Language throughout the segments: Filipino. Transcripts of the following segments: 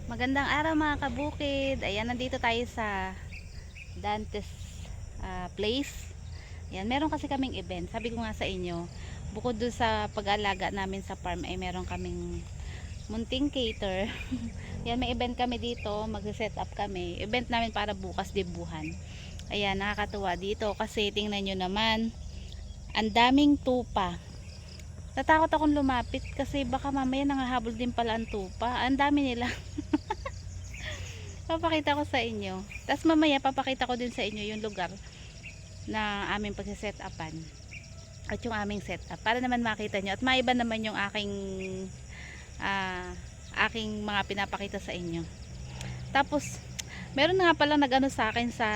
Magandang araw mga kabukid. Ayan, nandito tayo sa Dantes Place. Ayan, meron kasi kaming event. Sabi ko nga sa inyo, bukod doon sa pag-aalaga namin sa farm, ay meron kaming munting cater. Ayan, may event kami dito. Mag-set up kami. Event namin para bukas dibuhan. Ayan, nakakatuwa dito kasi tingnan nyo naman, ang daming tupa. Natakot akong lumapit kasi baka mamaya nangahabol din pala ang tupa. Ang dami nila. Papakita ko sa inyo. Tapos mamaya papakita ko din sa inyo yung lugar na aming pagse-set upan at yung aming setup para naman makita nyo at maiba naman yung ah, aking mga pinapakita sa inyo. Tapos meron nga pala nag-ano sa akin sa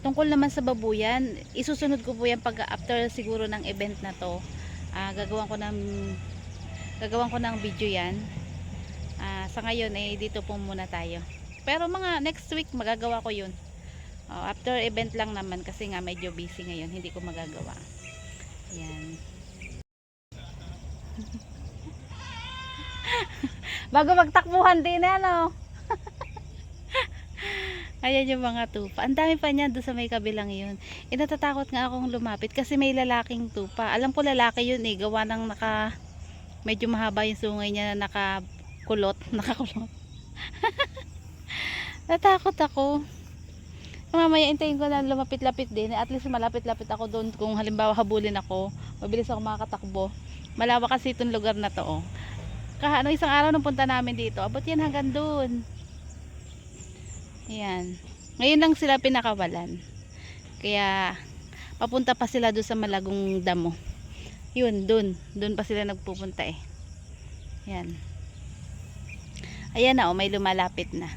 tungkol naman sa babuyan. Isusunod ko po yan pag after siguro ng event na to. Gagawan ko ng video yan. Sa ngayon dito po muna tayo, pero mga next week magagawa ko yun. After event lang naman kasi nga medyo busy ngayon, hindi ko magagawa. Yan. Bago magtakbuhan din ano. Ayan yung mga tupa, ang dami pa niyan doon sa may kabilang yun. Natatakot nga akong lumapit kasi may lalaking tupa. Alam ko lalaki yun gawa ng medyo mahaba yung sungay niya na nakakulot. Natakot ako. Mamaya intayin ko na lumapit-lapit din. At least malapit-lapit ako doon kung halimbawa habulin ako. Mabilis ako makakatakbo. Malawak kasi itong lugar na to. Isang araw nung punta namin dito, abot yan hanggang doon. Ayan. Ngayon lang sila pinakawalan. Kaya papunta pa sila doon sa Malagong Damo. Yun, doon pa sila nagpupunta Ayan. Ayan na may lumalapit na.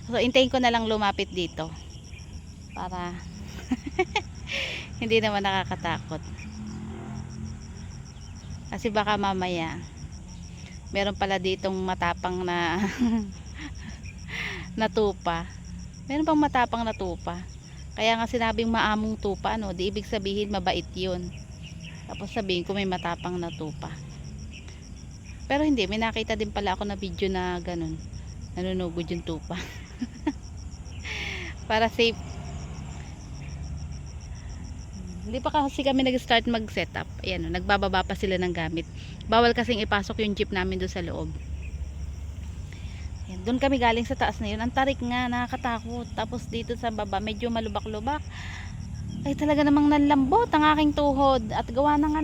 So intayin ko na lang lumapit dito para hindi naman nakakatakot. Kasi baka mamaya meron pala ditong matapang na natupa. Meron pang matapang na tupa. Kaya nga sinabing maamong tupa, di ibig sabihin mabait 'yun. Tapos sabihin ko may matapang na tupa. Pero hindi, may nakita din pala ako na video na ganun. Nanunugod yung tupa. Para safe. Hindi pa kasi kami nag-start mag-setup. Ayan, nagbababa pa sila ng gamit. Bawal kasing ipasok yung jeep namin doon sa loob. Ayan, doon kami galing sa taas na yun. Ang tarik nga, nakakatakot. Tapos dito sa baba, medyo malubak-lubak. Ay talaga namang nanlambot ang aking tuhod. At gawa ng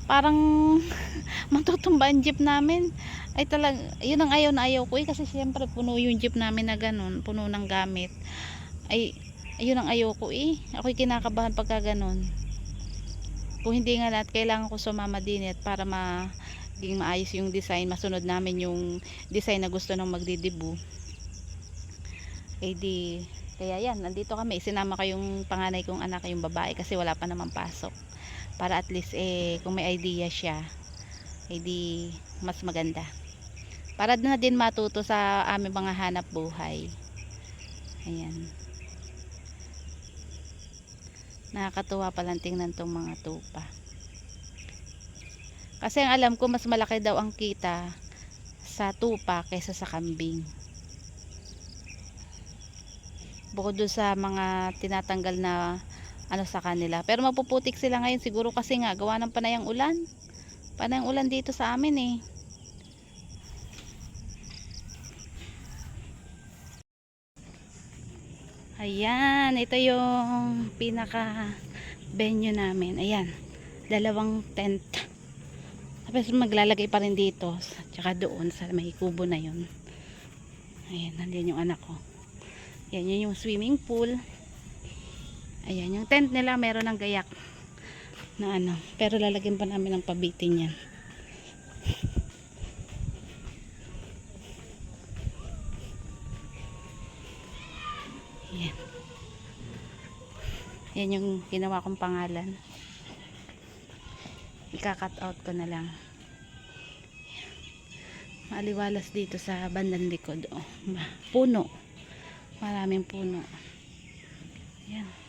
parang matutumba ang jeep namin. Ay talaga, yun ang ayaw na ayaw ko kasi siyempre puno yung jeep namin na ganun, puno ng gamit. Ayun ang ayaw ko ako'y kinakabahan pagka ganun. Kung hindi nga lahat, kailangan ko sumama din para maging maayos yung design, masunod namin yung design na gusto ng magdidibu. Kaya yan, nandito kami, sinama ko yung panganay kong anak, yung babae, kasi wala pa naman pasok. Para at least kung may idea siya, mas maganda. Para na din matuto sa aming mga hanap buhay. Ayan. Nakakatuwa palang tingnan tong mga tupa. Kasi ang alam ko mas malaki daw ang kita sa tupa kaysa sa kambing. Bukod doon sa mga tinatanggal na sa kanila. Pero mapuputik sila ngayon siguro kasi nga gawa ng panayang ulan. Panayang ulan dito sa amin Ayan, ito yung pinaka venue namin. Ayan, dalawang tent. Tapos maglalagay pa rin dito, tsaka doon sa may kubo na yun. Ayan, nandiyan yung anak ko. Ayan, yun yung swimming pool. Ayan, yung tent nila meron ng gayak na pero lalagyan pa namin ng pabitin yan. Ayan. Yan yung ginawa kong pangalan. Ika-cut out ko na lang. Maliwalas dito sa bandang likod. Puno. Maraming puno. Ayan.